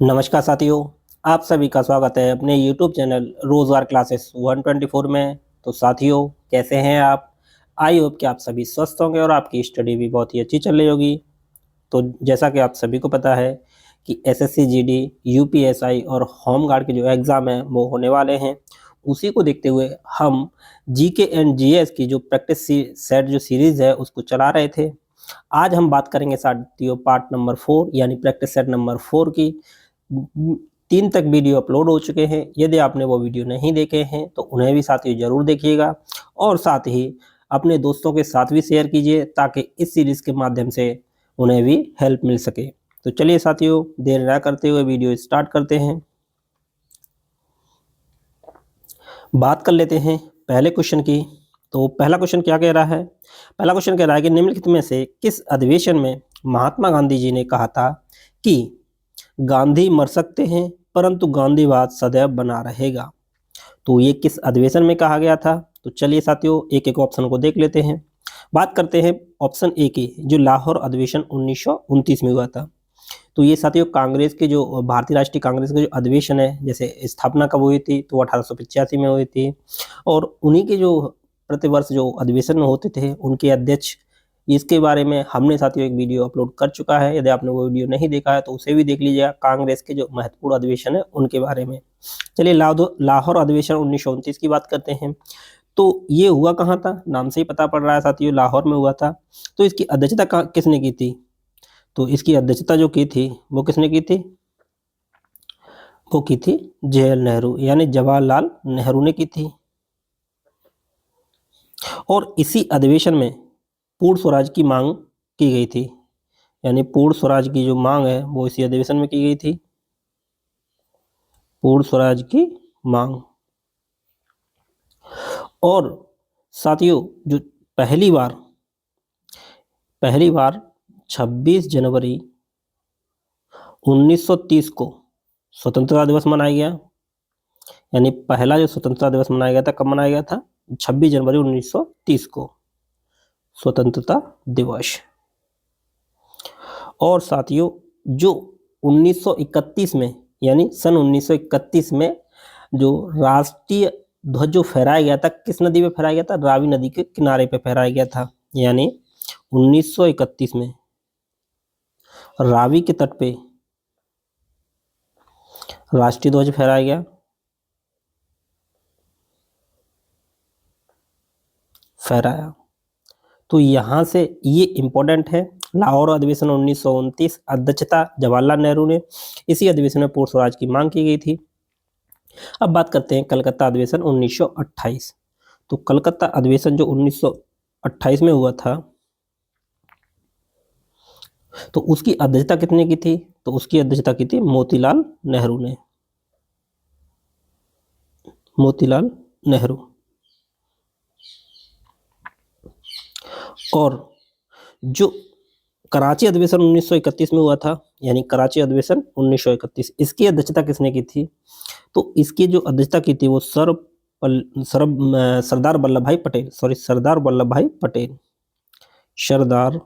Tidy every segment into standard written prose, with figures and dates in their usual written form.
नमस्कार साथियों, आप सभी का स्वागत है अपने YouTube चैनल रोजगार क्लासेस 124 में। तो साथियों, कैसे हैं आप? आई होप कि आप सभी स्वस्थ होंगे और आपकी स्टडी भी बहुत ही अच्छी चल रही होगी। तो जैसा कि आप सभी को पता है कि एसएससी जीडी, यूपीएसआई और होम गार्ड के जो एग्ज़ाम हैं वो होने वाले हैं। उसी को देखते हुए हम जीके एंड जीएस की जो प्रैक्टिस सेट जो सीरीज़ है उसको चला रहे थे। आज हम बात करेंगे साथियों पार्ट नंबर 4 यानी प्रैक्टिस सेट नंबर 4 की। 3 तक वीडियो अपलोड हो चुके हैं। यदि आपने वो वीडियो नहीं देखे हैं तो उन्हें भी साथियों ज़रूर देखिएगा और साथ ही अपने दोस्तों के साथ भी शेयर कीजिए ताकि इस सीरीज़ के माध्यम से उन्हें भी हेल्प मिल सके। तो चलिए साथियों, देर ना करते हुए वीडियो स्टार्ट करते हैं। बात कर लेते हैं पहले क्वेश्चन की। तो पहला क्वेश्चन क्या कह रहा है? पहला क्वेश्चन कह रहा है कि निम्नलिखित में से किस अधिवेशन में महात्मा गांधी जी ने कहा था कि गांधी मर सकते हैं परंतु गांधीवाद सदैव बना रहेगा? तो ये किस अधिवेशन में कहा गया था? तो चलिए साथियों, एक एक ऑप्शन को देख लेते हैं। बात करते हैं ऑप्शन ए की, जो लाहौर अधिवेशन 1929 में हुआ था। तो ये साथियों कांग्रेस के जो भारतीय राष्ट्रीय कांग्रेस का जो अधिवेशन है, जैसे स्थापना कब हुई थी तो 1885 में हुई थी। और उन्हीं के जो प्रतिवर्ष जो अधिवेशन होते थे उनके अध्यक्ष, इसके बारे में हमने साथियों एक वीडियो अपलोड कर चुका है। यदि आपने वो वीडियो नहीं देखा है तो उसे भी देख लीजिएगा, कांग्रेस के जो महत्वपूर्ण अधिवेशन है उनके बारे में। चलिए लाहौर अधिवेशन 1929 की बात करते हैं। तो ये हुआ कहाँ था? नाम से ही पता पड़ रहा है साथियों, लाहौर में हुआ था। तो इसकी अध्यक्षता किसने की थी? तो इसकी अध्यक्षता जो की थी वो किसने की थी? वो की थी जवाहरलाल नेहरू, यानी जवाहरलाल नेहरू ने की थी। और इसी अधिवेशन में पूर्ण स्वराज की मांग की गई थी, यानी पूर्ण स्वराज की जो मांग है वो इसी अधिवेशन में की गई थी। पूर्ण स्वराज की मांग। और साथियों, जो पहली बार 26 जनवरी 1930 को स्वतंत्रता दिवस मनाया गया। यानी पहला जो स्वतंत्रता दिवस मनाया गया था, कब मनाया गया था? 26 जनवरी 1930 को स्वतंत्रता दिवस। और साथियों, जो 1931 में, यानी सन 1931 में जो राष्ट्रीय ध्वज जो फहराया गया था, किस नदी पे फहराया गया था? रावी नदी के किनारे पे फहराया गया था। यानी 1931 में रावी के तट पे राष्ट्रीय ध्वज फहराया गया। फहराया। तो यहाँ से ये इम्पोर्टेंट है। लाहौर अधिवेशन 1929, अध्यक्षता जवाहरलाल नेहरू ने। इसी अधिवेशन में पूर्ण स्वराज की मांग की गई थी। अब बात करते हैं कलकत्ता अधिवेशन 1928। तो कलकत्ता अधिवेशन जो 1928 में हुआ था, तो उसकी अध्यक्षता कितने की थी? तो उसकी अध्यक्षता की थी मोतीलाल नेहरू ने। मोतीलाल नेहरू। और जो कराची अधिवेशन 1931 में हुआ था, यानी कराची अधिवेशन 1931, इसकी अध्यक्षता किसने की थी? तो इसकी जो अध्यक्षता की थी वो सरदार वल्लभ भाई पटेल, सरदार वल्लभ भाई पटेल। सरदार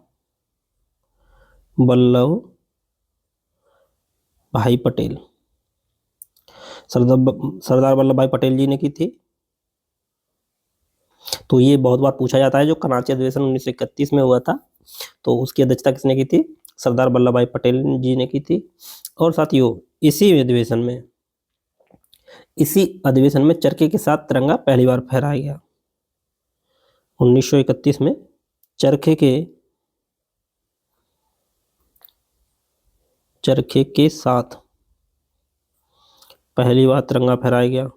वल्लभ भाई पटेल। सरदार वल्लभ भाई पटेल जी ने की थी। तो ये बहुत बार पूछा जाता है, जो कराची अधिवेशन 1931 में हुआ था तो उसकी अध्यक्षता किसने की थी? सरदार वल्लभ भाई पटेल जी ने की थी। और साथियों, इसी अधिवेशन में चरखे के साथ तिरंगा पहली बार फहराया गया। 1931 में चरखे के साथ पहली बार तिरंगा फहराया गया।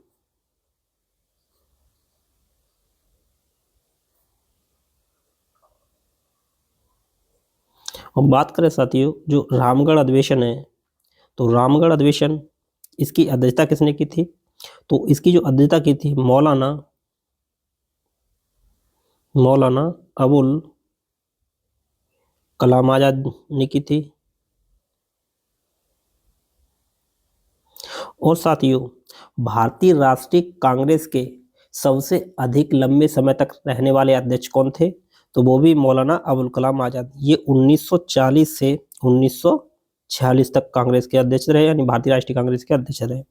और बात करें साथियों, जो रामगढ़ अधिवेशन है, तो रामगढ़ अधिवेशन, इसकी अध्यक्षता किसने की थी? तो इसकी जो अध्यक्षता की थी मौलाना अबुल कलाम आजाद ने की थी। और साथियों, भारतीय राष्ट्रीय कांग्रेस के सबसे अधिक लंबे समय तक रहने वाले अध्यक्ष कौन थे? तो वो भी मौलाना अबुल कलाम आजाद। ये 1940 से 1946 तक कांग्रेस के अध्यक्ष रहे, यानी भारतीय राष्ट्रीय कांग्रेस के अध्यक्ष रहे।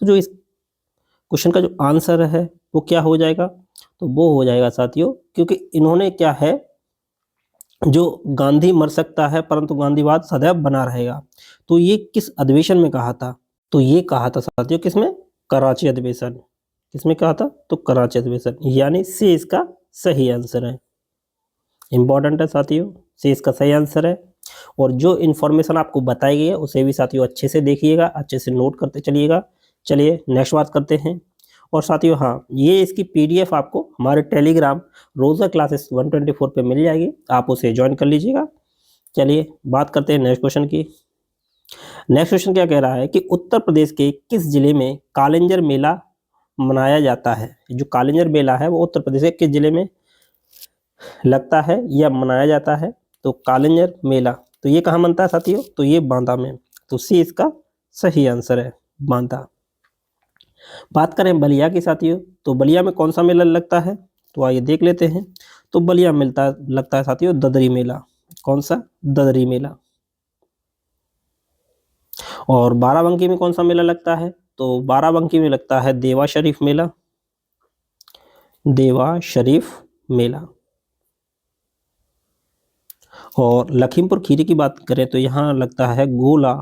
तो जो इस क्वेश्चन का जो आंसर है वो क्या हो जाएगा, तो वो हो जाएगा साथियों, क्योंकि इन्होंने क्या है, जो गांधी मर सकता है परंतु गांधीवाद सदैव बना रहेगा, तो ये किस अधिवेशन में कहा था, तो ये कहा था साथियों किसमें, कराची अधिवेशन। किसमें कहा था, तो कराची अधिवेशन, यानी सी इसका सही आंसर है। इंपॉर्टेंट है साथियों, सी इसका सही आंसर है। और जो इन्फॉर्मेशन आपको बताई गई है उसे भी साथियों अच्छे से देखिएगा, अच्छे से नोट करते चलिएगा। चलिए नेक्स्ट बात करते हैं। और साथियों हाँ, ये इसकी पीडीएफ आपको हमारे टेलीग्राम रोजा क्लासेस 124 पे मिल जाएगी, आप उसे ज्वाइन कर लीजिएगा। चलिए बात करते हैं नेक्स्ट क्वेश्चन की। नेक्स्ट क्वेश्चन क्या कह रहा है कि उत्तर प्रदेश के किस जिले में कालिंजर मेला मनाया जाता है। जो कालिंजर मेला है वो उत्तर प्रदेश के किस जिले में लगता है या मनाया जाता है, तो कालिंजर मेला, तो ये कहाँ बनता है साथियों, तो ये बांदा में। तो सी इसका सही आंसर है, बांदा। बात करें बलिया की साथियों, तो बलिया में कौन सा मेला लगता है, तो आइए देख लेते हैं। तो बलिया लगता है साथियों ददरी मेला। कौन सा, ददरी मेला। और बाराबंकी में कौन सा मेला लगता है, तो बाराबंकी में लगता है देवा शरीफ मेला, देवा शरीफ मेला। और लखीमपुर खीरी की बात करें तो यहाँ लगता है गोला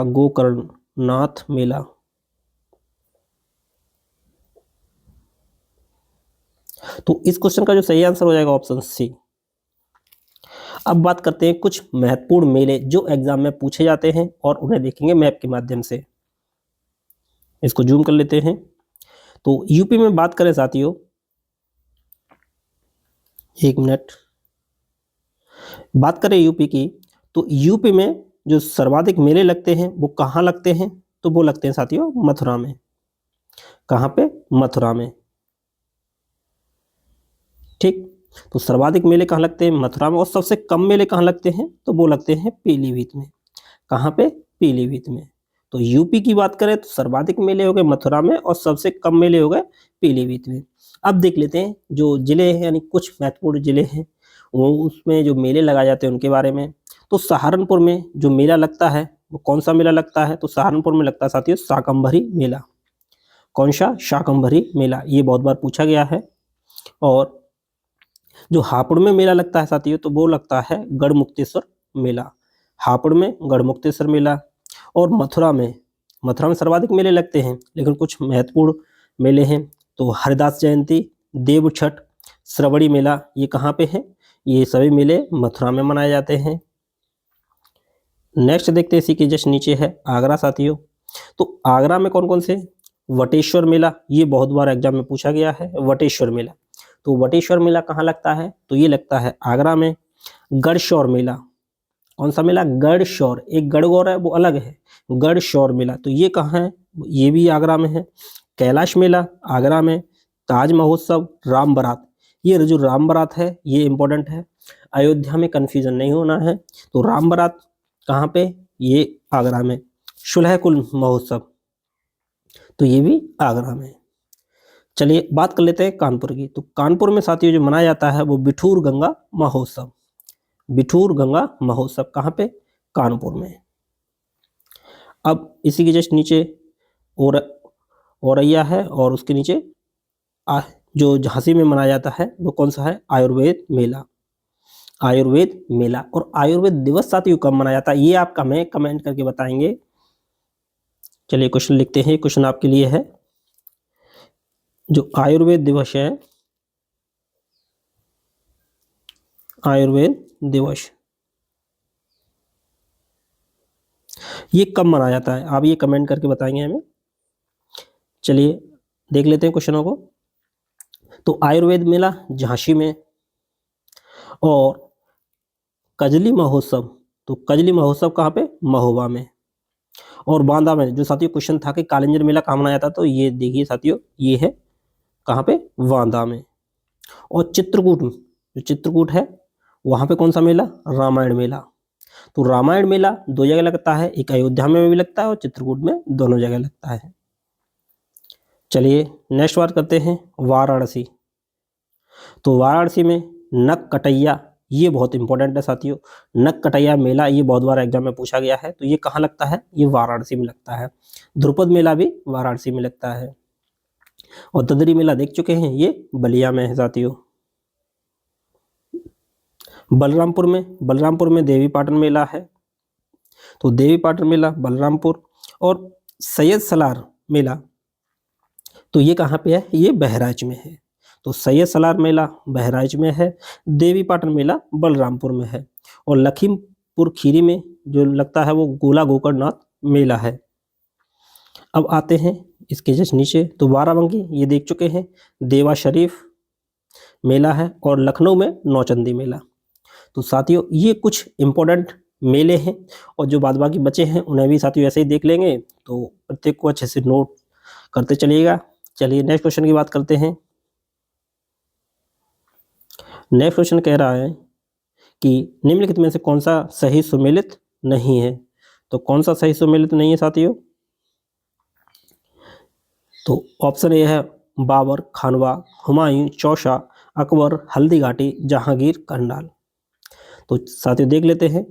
गोकर्णनाथ मेला। तो इस क्वेश्चन का जो सही आंसर हो जाएगा ऑप्शन सी। अब बात करते हैं कुछ महत्वपूर्ण मेले जो एग्जाम में पूछे जाते हैं और उन्हें देखेंगे मैप के माध्यम से। इसको जूम कर लेते हैं। तो यूपी में बात करें साथियों, एक मिनट, बात करें यूपी की, तो यूपी में जो सर्वाधिक मेले लगते हैं वो कहाँ लगते हैं, तो वो लगते हैं साथियों मथुरा में। कहाँ पे, मथुरा में। ठीक, तो सर्वाधिक मेले कहाँ लगते हैं, मथुरा में। और सबसे कम मेले कहाँ लगते हैं, तो वो लगते हैं पीलीभीत में। कहाँ पे, पीलीभीत में। तो यूपी की बात करें तो सर्वाधिक मेले हो गए मथुरा में और सबसे कम मेले हो गए पीलीभीत में। अब देख लेते हैं जो जिले हैं, यानी कुछ महत्वपूर्ण जिले हैं वो उसमें जो मेले लगाए जाते हैं उनके बारे में। तो सहारनपुर में जो मेला लगता है वो कौन सा मेला लगता है, तो सहारनपुर में लगता है साथियों शाकंभरी मेला। कौन सा, शाकंभरी मेला, ये बहुत बार पूछा गया है। और जो हापुड़ में मेला लगता है साथियों तो वो लगता है गढ़मुक्तेश्वर मेला। हापुड़ में गढ़मुक्तेश्वर मेला। और मथुरा में सर्वाधिक मेले लगते हैं, लेकिन कुछ महत्वपूर्ण मेले हैं। तो हरिदास जयंती, देव छठ, श्रवणी मेला, ये कहाँ पे है, ये सभी मेले मथुरा में मनाए जाते हैं। नेक्स्ट देखते हैं, इसी के जस्ट नीचे है आगरा साथियों। तो आगरा में कौन कौन से, वटेश्वर मेला, ये बहुत बार एग्जाम में पूछा गया है, वटेश्वर मेला। तो वटेश्वर मेला कहाँ लगता है, तो ये लगता है आगरा में। गढ़शौर मेला, कौन सा मेला, गढ़शौर, एक गढ़गौर है वो अलग है, गढ़शौर मेला, तो ये कहाँ है, ये भी आगरा में है। कैलाश मेला आगरा में। ताज महोत्सव, राम बारात, ये जो राम बारात है ये इंपॉर्टेंट है, अयोध्या में कंफ्यूजन नहीं होना है। तो राम बारात कहाँ पे, ये आगरा में। शुल्हकुल महोत्सव, तो ये भी आगरा में। चलिए बात कर लेते हैं कानपुर की। तो कानपुर में साथियों जो मनाया जाता है वो बिठूर गंगा महोत्सव। बिठूर गंगा महोत्सव कहाँ पे, कानपुर में। अब इसी के जस्ट नीचे औरैया है और उसके नीचे जो झांसी में मनाया जाता है वो कौन सा है, आयुर्वेद मेला। आयुर्वेद मेला। और आयुर्वेद दिवस साथियों कब मनाया जाता है ये आप हमें कमेंट करके बताएंगे। चलिए क्वेश्चन लिखते हैं, क्वेश्चन आपके लिए है, जो आयुर्वेद दिवस है, आयुर्वेद दिवस ये कब मनाया जाता है, आप ये कमेंट करके बताएंगे हमें। चलिए देख लेते हैं क्वेश्चनों को। तो आयुर्वेद मेला झांसी में। और कजली महोत्सव, तो कजली महोत्सव कहाँ पे, महोबा में। और बांदा में, जो साथियों क्वेश्चन था कि कालिंजर मेला कहाँ मनाया जाता, तो ये देखिए साथियों ये है कहाँ पे, बांदा में। और चित्रकूट, जो चित्रकूट है वहाँ पे कौन सा मेला, रामायण मेला। तो रामायण मेला दो जगह लगता है, एक अयोध्या में भी लगता है और चित्रकूट में, दोनों जगह लगता है। चलिए नेक्स्ट बात करते हैं वाराणसी। तो वाराणसी में नक कटैया ये बहुत इंपॉर्टेंट है साथियों। नक कटैया मेला ये बहुत बार एग्जाम में पूछा गया है, तो ये कहाँ लगता है? ये वाराणसी में लगता है। ध्रुपद मेला भी वाराणसी में लगता है। और ददरी मेला देख चुके हैं, ये बलिया में है साथियों। बलरामपुर में देवी पाटन मेला है, तो देवी पाटन मेला बलरामपुर। और सैयद सलार मेला, तो ये कहाँ पे है? ये बहराइच में है। तो सैयद सलार मेला बहराइच में है, देवी पाटन मेला बलरामपुर में है। और लखीमपुर खीरी में जो लगता है वो गोला गोकर्णनाथ मेला है। अब आते हैं इसके जस्ट नीचे, तो बाराबंकी ये देख चुके हैं, देवा शरीफ मेला है, और लखनऊ में नौचंदी मेला। तो साथियों ये कुछ इम्पोर्टेंट मेले हैं, और जो बाद बाकी बचे हैं उन्हें भी साथियों ऐसे ही देख लेंगे, तो प्रत्येक को अच्छे से नोट करते चलिएगा। चलिए नेक्स्ट क्वेश्चन की बात करते हैं। नेक्स्ट क्वेश्चन कह रहा है कि निम्नलिखित में से कौन सा सही सुमेलित नहीं है? तो कौन सा सही सुमेलित नहीं है साथियों? तो ऑप्शन ए है बाबर, खानवा, हुमायूं, चौसा, अकबर, हल्दीघाटी, जहांगीर, करनाल। तो साथियों देख लेते हैं।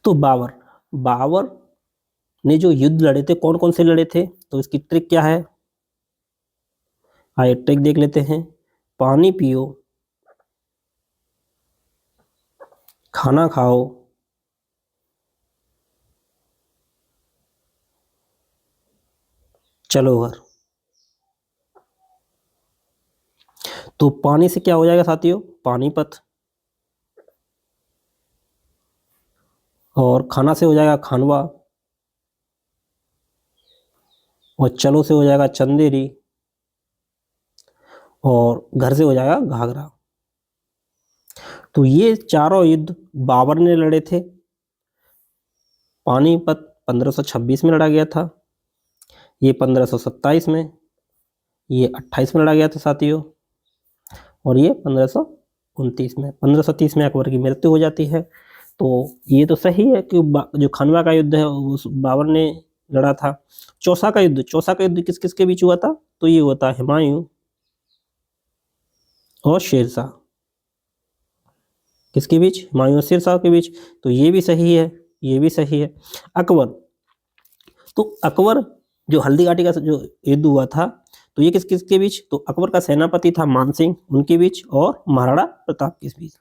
तो बाबर ने जो युद्ध लड़े थे, कौन कौन से लड़े थे? तो इसकी ट्रिक क्या है? आइए ट्रिक देख लेते हैं। पानी पियो, खाना खाओ, चलो घर। तो पानी से क्या हो जाएगा साथियों? पानीपत। और खाना से हो जाएगा खानवा, और चलो से हो जाएगा चंदेरी, और घर से हो जाएगा घाघरा। तो ये चारों युद्ध बाबर ने लड़े थे। पानीपत 1526 में लड़ा गया था, ये 1527 में, ये 28 में लड़ा गया था साथियों, और ये 1529 में। 1530 में अकबर की मृत्यु हो जाती है। तो ये तो सही है कि जो खानवा का युद्ध है वो बाबर ने लड़ा था। चौसा का युद्ध किस किस के बीच हुआ था? तो ये हुआ था हुमायूं और शेरशाह। किसके बीच? हुमायूं और शेरशाह के बीच। तो ये भी सही है, ये भी सही है। अकबर, तो अकबर जो हल्दीघाटी का जो युद्ध हुआ था, तो ये किस किस के बीच? तो अकबर का सेनापति था मानसिंह, उनके बीच, और महाराणा प्रताप के बीच।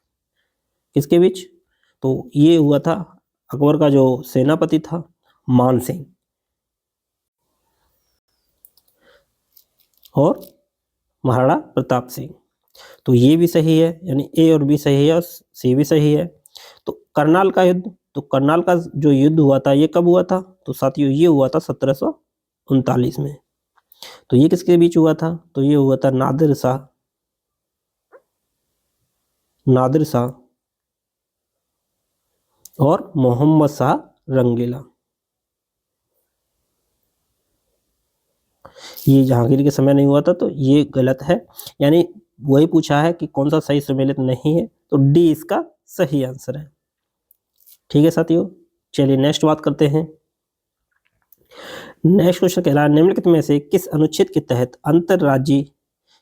किसके बीच? तो ये हुआ था अकबर का जो सेनापति था मानसिंह और महाराणा प्रताप सिंह। तो ये भी सही है, यानी ए और बी सही है और सी भी सही है। तो करनाल का युद्ध, तो करनाल का जो युद्ध हुआ था ये कब हुआ था? तो साथियों ये हुआ था 1739 में। तो ये किसके बीच हुआ था? तो ये हुआ था नादिर शाह और मोहम्मद शाह रंगीला। ये जहांगीर के समय नहीं हुआ था, तो ये गलत है, यानी वही पूछा है कि कौन सा सही सुमेलित नहीं है, तो डी इसका सही आंसर है। ठीक है साथियों, चलिए नेक्स्ट बात करते हैं। नेक्स्ट क्वेश्चन कह रहा है निम्नलिखित में से किस अनुच्छेद के तहत अंतरराज्यीय,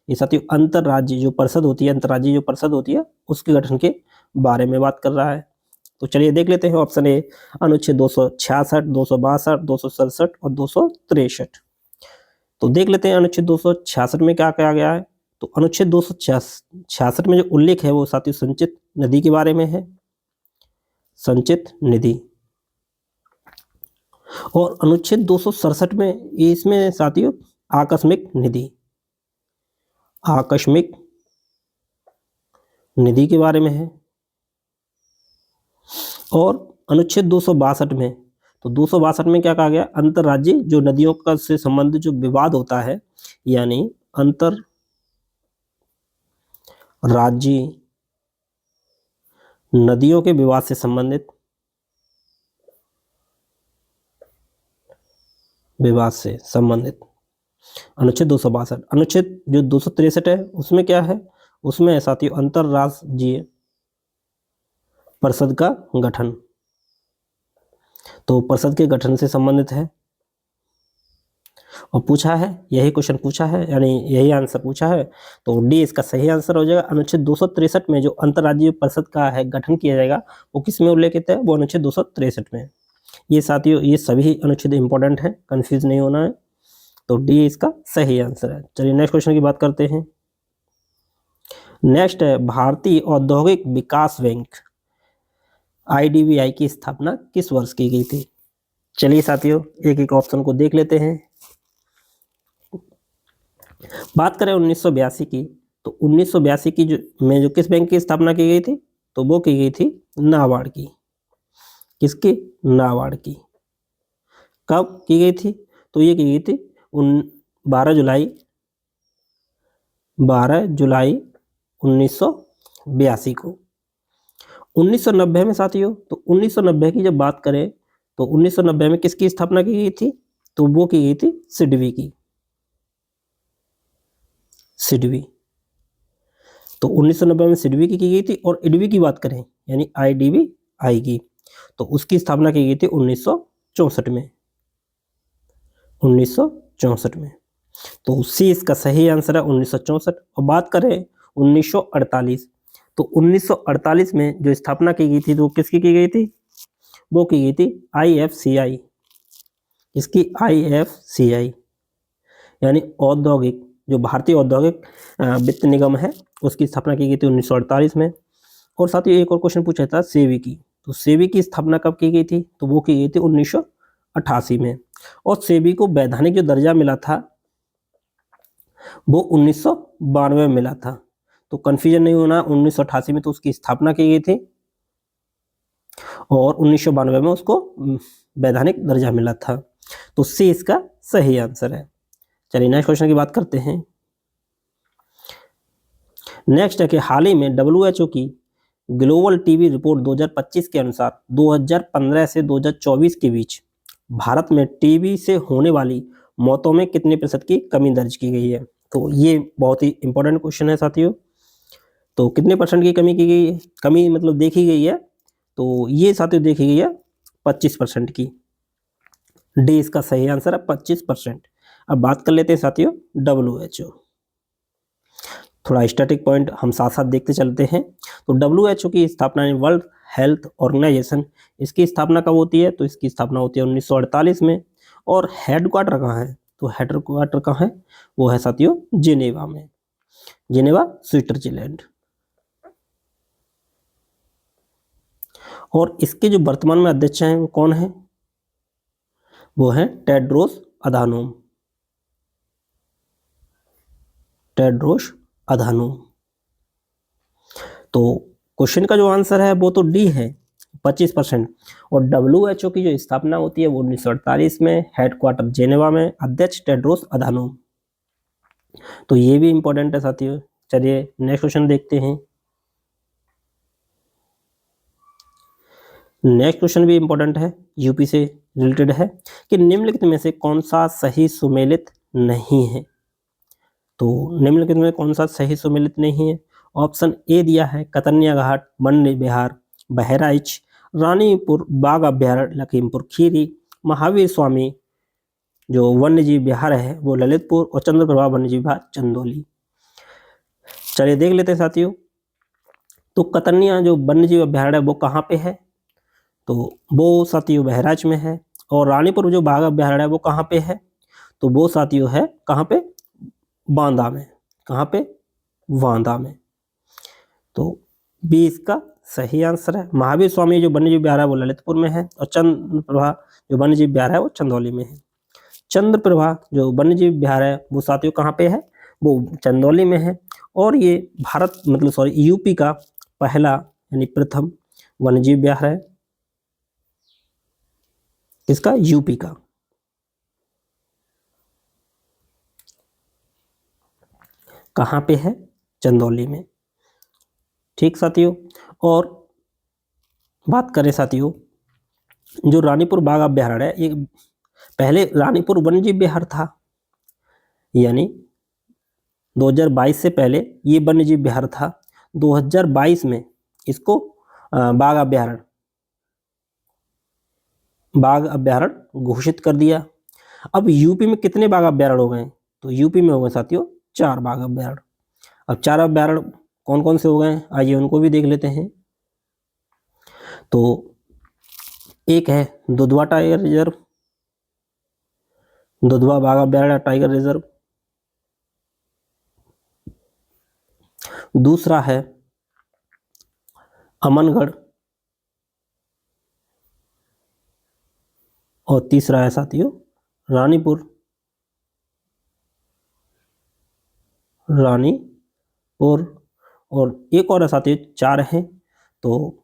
ये साथियों अंतरराज्यीय जो परिषद होती है, अंतरराज्यीय जो परिषद होती है उसके गठन के बारे में बात कर रहा है। तो चलिए देख लेते हैं। ऑप्शन ए अनुच्छेद 266, 262, 267 और 263। तो देख लेते हैं अनुच्छेद 266 में क्या कहा गया है। तो अनुच्छेद 266 में जो उल्लेख है वो साथियों संचित निधि के बारे में है, संचित निधि। और अनुच्छेद 267 में इसमें साथियों आकस्मिक निधि, आकस्मिक निधि के बारे में है। और अनुच्छेद 262 में, तो 262 में क्या कहा गया? अंतरराज्यीय जो नदियों का से संबंधित जो विवाद होता है, यानी अंतर राज्य नदियों के विवाद से संबंधित, अनुच्छेद 262। अनुच्छेद जो 263 है उसमें क्या है? उसमें है साथियों अंतरराज्यीय परिषद का गठन, तो परिषद के गठन से संबंधित है। और पूछा है, यही क्वेश्चन पूछा है, यानी यही आंसर पूछा है, तो डी इसका सही आंसर हो जाएगा। अनुच्छेद 263 में जो अंतर्राज्यीय परिषद का है गठन किया जाएगा, वो किस में उल्लेखित है? वो अनुच्छेद 263 में। ये साथियों, ये सभी अनुच्छेद इंपॉर्टेंट है, कंफ्यूज नहीं होना है। तो डी इसका सही आंसर है। चलिए नेक्स्ट क्वेश्चन की बात करते हैं। नेक्स्ट है, भारतीय औद्योगिक विकास बैंक IDBI की स्थापना किस वर्ष की गई थी? चलिए साथियों, एक एक ऑप्शन को देख लेते हैं। बात करें 1982 की, तो 1982 की जो किस बैंक की स्थापना की गई थी? तो वो की गई थी नाबार्ड की। किसकी? नाबार्ड की। कब की गई थी? तो ये की गई थी 12 जुलाई 1982 को। 1990 में साथियों, तो 1990 की जब बात करें, तो 1990 में किसकी स्थापना की गई थी? तो वो की गई थी सिडबी की। सिडबी। तो 1990 में सिडबी की गई थी। और इडबी की बात करें, यानी IDBI की, तो उसकी स्थापना की गई थी 1964 में। 1964 में। तो सी इसका सही आंसर है, 1964। और बात करें 1948, तो 1948 में जो स्थापना की गई थी, तो किसकी की गई थी? वो की गई थी IFCI। इसकी IFCI, यानी औद्योगिक, जो भारतीय औद्योगिक वित्त निगम है, उसकी स्थापना की गई थी 1948 में। और साथ ही एक और क्वेश्चन पूछा था सेबी की, तो सेबी की स्थापना कब की गई थी? तो वो की गई थी 1988 में। और सेबी को वैधानिक जो दर्जा मिला था, वो 1992 में मिला था। तो कंफ्यूजन नहीं होना, 1988 में तो उसकी स्थापना की गई थी और 1992 में उसको वैधानिक दर्जा मिला था। तो सी इसका सही आंसर है। चलिए नेक्स्ट क्वेश्चन की बात करते हैं। नेक्स्ट है कि हाल ही में WHO की ग्लोबल टीबी रिपोर्ट 2025 के अनुसार 2015 से 2024 के बीच भारत में टीबी से होने वाली मौतों में कितने प्रतिशत की कमी दर्ज की गई है? तो ये बहुत ही इंपॉर्टेंट क्वेश्चन है साथियों। तो कितने परसेंट की कमी की गई है? कमी मतलब देखी गई है, तो ये साथियों देखी गई है 25% की। डी इसका सही आंसर है, 25%। अब बात कर लेते हैं साथियों WHO। थोड़ा स्टैटिक पॉइंट हम साथ साथ देखते चलते हैं। तो WHO की स्थापना वर्ल्ड हेल्थ ऑर्गेनाइजेशन, इसकी स्थापना कब होती है? तो इसकी स्थापना होती है 1948 में। और हेडक्वार्टर कहाँ है? तो हेडक्वार्टर कहाँ है? वो है साथियों जिनेवा में। Geneva, Switzerland. और इसके जो वर्तमान में अध्यक्ष हैं वो कौन है? वो है टेड्रोस अधानोम। Tedros Adhanom. तो क्वेश्चन का जो आंसर है वो तो डी है, 25%। और WHO की जो स्थापना होती है वो 1948 में, हेडक्वार्टर जेनेवा में, अध्यक्ष टेड्रोस अधानोम। तो ये भी इंपॉर्टेंट है साथियों। चलिए नेक्स्ट क्वेश्चन देखते हैं। नेक्स्ट क्वेश्चन भी इंपॉर्टेंट है, यूपी से रिलेटेड है कि निम्नलिखित में से कौन सा सही सुमेलित नहीं है? तो निम्नलिखित में कौन सा सही सुमेलित नहीं है? ऑप्शन ए दिया है कतरनिया घाट वन्य विहार बहराइच, रानीपुर बाघ अभ्यारण्य लखीमपुर खीरी, महावीर स्वामी जो वन्य जीव विहार है वो ललितपुर, और चंद्रप्रभा वन्य जीव विहार चंदौली। चलिए देख लेते हैं साथियों। तो कतरनिया जो वन्य जीव अभ्यारण्य है वो कहाँ पे है? तो वो साथियों बहराइच में है। और रानीपुर जो बाघ अभ्यारण्य है वो कहाँ पे है? तो वो साथियों है कहाँ पे? बांदा में। कहाँ पे? बांदा में। तो बी इसका सही आंसर है। महावीर स्वामी जो वन्यजीव विहार है वो ललितपुर में है, और चंद्रप्रभा जो वन्यजीव विहार है वो चंदौली में है। चंद्रप्रभा जो वन्यजीव विहार है वो साथियों कहाँ पे है? वो चंदौली में है। और ये भारत मतलब सॉरी यूपी का पहला यानी प्रथम वन्यजीव विहार है। इसका यूपी का। कहाँ पे है? चंदौली में। ठीक साथियों। और बात करें साथियों, जो रानीपुर बाघ अभ्यारण्य है ये पहले रानीपुर वन्यजीव विहार था, यानी 2022 से पहले ये वन्यजीव विहार था। 2022 में इसको बाघ अभ्यारण्य घोषित कर दिया। अब यूपी में कितने बाघ अभ्यारण्य हो गए? तो यूपी में हो गए साथियों 4 बाघ अभ्यारण्य। अब 4 अभ्यारण्य कौन कौन से हो गए? आइए उनको भी देख लेते हैं। तो एक है दुधवा टाइगर रिजर्व, दुधवा बाघ अभ्यारण्य टाइगर रिजर्व। दूसरा है अमनगढ़, और तीसरा है साथियों रानीपुर, रानीपुर। और एक और है साथियों, 4 हैं, तो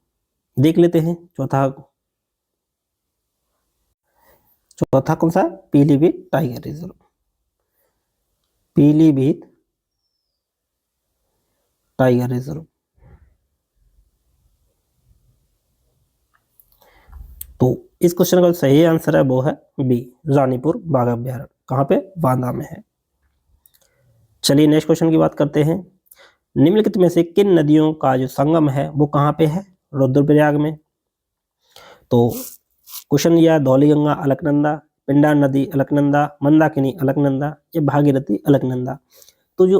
देख लेते हैं। चौथा कौन सा है? Pilibhit tiger reserve, Pilibhit tiger reserve. तो इस क्वेश्चन का सही आंसर है वो है बी, रानीपुर बाघ अभ्यारण्य। कहाँ पे? बांदा में है। चलिए नेक्स्ट क्वेश्चन की बात करते हैं। निम्नलिखित में से किन नदियों का जो संगम है वो कहाँ पे है? रुद्रप्रयाग में। तो क्वेश्चन यह धौलीगंगा अलकनंदा, पिंडा नदी अलकनंदा, मंदाकिनी अलकनंदा, या भागीरथी अलकनंदा। तो जो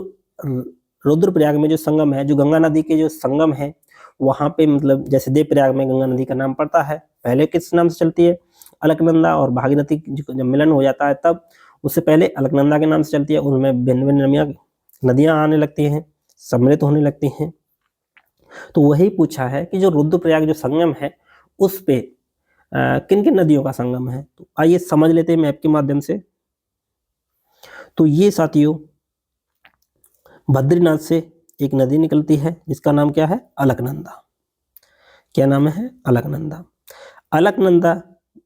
रुद्रप्रयाग में जो संगम है, जो गंगा नदी के जो संगम है, वहाँ पे मतलब जैसे देवप्रयाग में गंगा नदी का नाम पड़ता है, पहले किस नाम से चलती है? अलकनंदा। और भागीरथी जब मिलन हो जाता है तब उससे पहले अलकनंदा के नाम से चलती है। उनमें भिन्न भिन्न नदियाँ आने लगती हैं, सम्मिलित होने लगती हैं। तो वही पूछा है कि जो रुद्रप्रयाग जो संगम है उस पे किन किन नदियों का संगम है। तो आइए समझ लेते हैं मैप के माध्यम से। तो ये साथियों बद्रीनाथ से एक नदी निकलती है जिसका नाम क्या है? अलकनंदा। क्या नाम है? अलकनंदा। अलकनंदा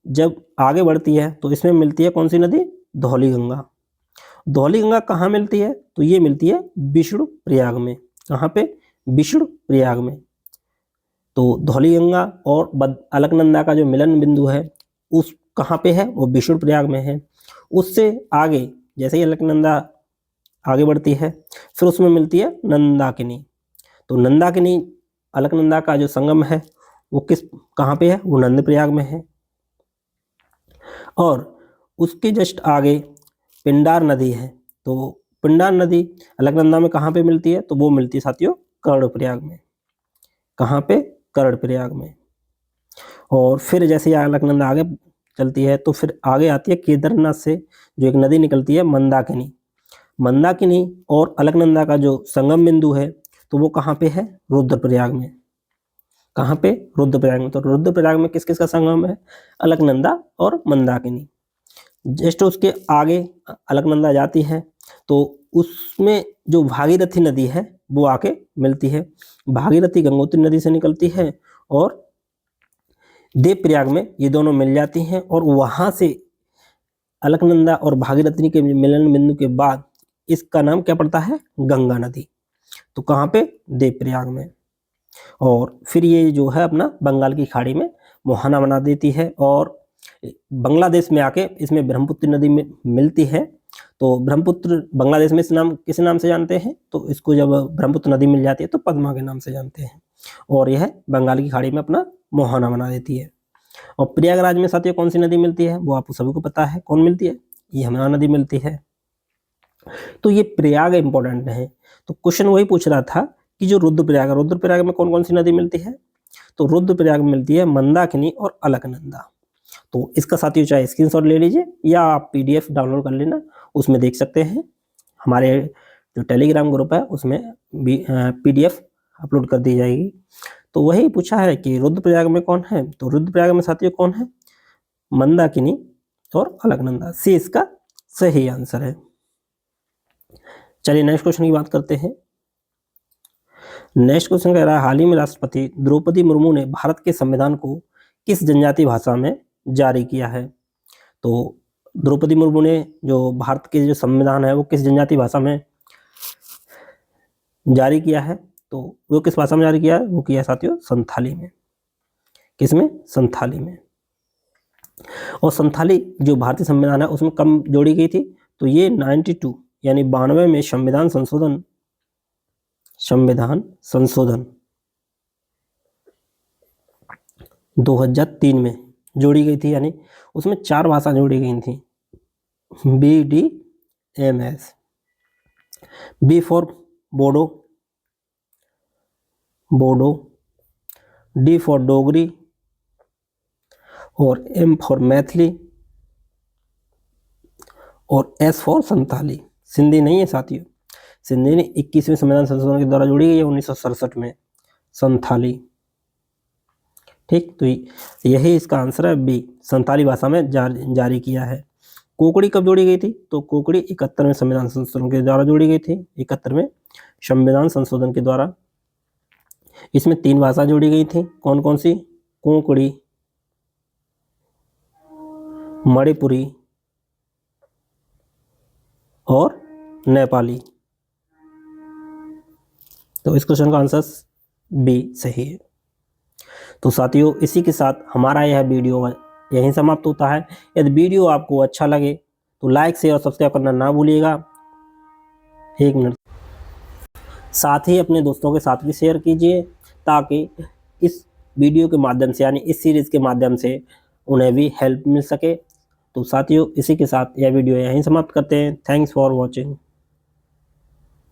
जब आगे बढ़ती है तो इसमें मिलती है कौन सी नदी? धौलीगंगा। धौलीगंगा कहाँ मिलती है? तो ये मिलती है विष्णुप्रयाग में। कहाँ पे? विष्णुप्रयाग में। तो धौलीगंगा और अलकनंदा का जो मिलन बिंदु है उस कहाँ पे है? वो विष्णुप्रयाग में है। उससे आगे जैसे ही अलकनंदा आगे बढ़ती है फिर उसमें मिलती है नंदाकिनी। तो नंदाकिनी अलकनंदा का जो संगम है वो कहाँ पे है? वो नंदप्रयाग में है। और उसके जस्ट आगे पिंडार नदी है। तो पिंडार नदी अलकनंदा में कहाँ पे मिलती है? तो वो मिलती है साथियों कर्णप्रयाग में। कहाँ पे? कर्णप्रयाग में। और फिर जैसे अलकनंदा आगे चलती है तो फिर आगे आती है केदारनाथ से जो एक नदी निकलती है मंदाकिनी। मंदाकिनी और अलकनंदा का जो संगम बिंदु है तो वो कहाँ पे है? रुद्रप्रयाग में। कहाँ पे? रुद्रप्रयाग में। तो रुद्रप्रयाग में किस किस का संगम है? अलकनंदा और मंदाकिनी। जस्ट उसके आगे अलकनंदा जाती है तो उसमें जो भागीरथी नदी है वो आके मिलती है। भागीरथी गंगोत्री नदी से निकलती है और देवप्रयाग में ये दोनों मिल जाती हैं। और वहाँ से अलकनंदा और भागीरथी के मिलन बिंदु के बाद इसका नाम क्या पड़ता है? गंगा नदी। तो कहाँ पे? देवप्रयाग में। और फिर ये जो है अपना बंगाल की खाड़ी में मुहाना बना देती है और बांग्लादेश में आके इसमें ब्रह्मपुत्र नदी में मिलती है। तो ब्रह्मपुत्र बांग्लादेश में इस नाम किस नाम से जानते हैं? तो इसको जब ब्रह्मपुत्र नदी मिल जाती है तो पद्मा के नाम से जानते हैं। और यह बंगाल की खाड़ी में अपना मुहाना बना देती है। और प्रयागराज में साथियों कौन सी नदी मिलती है? वो आप सभी को पता है कौन मिलती है? ये यमुना नदी मिलती है। तो ये प्रयाग इंपॉर्टेंट है। तो क्वेश्चन वही पूछ रहा था कि जो रुद्रप्रयाग में कौन कौन सी नदी मिलती है? तो रुद्रप्रयाग में मिलती है मंदाकिनी और अलकनंदा। तो इसका साथियों चाहे स्क्रीनशॉट ले लीजिए या आप पीडीएफ डाउनलोड कर लेना, उसमें देख सकते हैं। हमारे जो टेलीग्राम ग्रुप है उसमें भी पीडीएफ अपलोड कर दी जाएगी। तो वही पूछा है कि रुद्रप्रयाग में कौन है? तो रुद्रप्रयाग में साथियों कौन है? मंदाकिनी और अलकनंदा। सी इसका सही आंसर है। चलिए नेक्स्ट क्वेश्चन की बात करते हैं। नेक्स्ट क्वेश्चन कह रहा है हाल ही में राष्ट्रपति द्रौपदी मुर्मू ने भारत के संविधान को किस जनजातीय भाषा में जारी किया है? तो द्रौपदी मुर्मू ने जो भारत के जो संविधान है वो किस जनजातीय भाषा में जारी किया है? तो वो किस भाषा में जारी किया है? वो किया साथियों संथाली में। किसमें? संथाली में। और संथाली जो भारतीय संविधान है उसमें कब जोड़ी गई थी? तो ये 92 यानी 92 में संविधान संशोधन 2003 में जोड़ी गई थी। यानी उसमें 4 भाषा जोड़ी गई थी। BDMS। B for Bodo, Bodo. D for Dogri और M फॉर मैथिली और S फॉर संथाली। सिंधी नहीं है साथियों, सिंधी ने 21वें संविधान संशोधन के द्वारा जोड़ी गई है 1967 में, संथाली। ठीक, तो यही इसका आंसर है बी, संथाली भाषा में जारी किया है। कोकड़ी कब जोड़ी गई थी? तो कोकड़ी 71वें संविधान संशोधन के द्वारा जोड़ी गई थी, 71वें संविधान संशोधन के द्वारा। इसमें 3 भाषा जोड़ी गई थी, कौन कौन सी? कोंकणी, मणिपुरी और नेपाली। तो इस क्वेश्चन का आंसर बी सही है। तो साथियों, इसी के साथ हमारा यह वीडियो यहीं समाप्त होता है। यदि वीडियो आपको अच्छा लगे तो लाइक शेयर और सब्सक्राइब करना ना भूलिएगा। 1 मिनट। साथ ही अपने दोस्तों के साथ भी शेयर कीजिए ताकि इस वीडियो के माध्यम से, यानी इस सीरीज के माध्यम से उन्हें भी हेल्प मिल सके। तो साथियों, इसी के साथ यह वीडियो यहीं समाप्त करते हैं। Thanks for watching.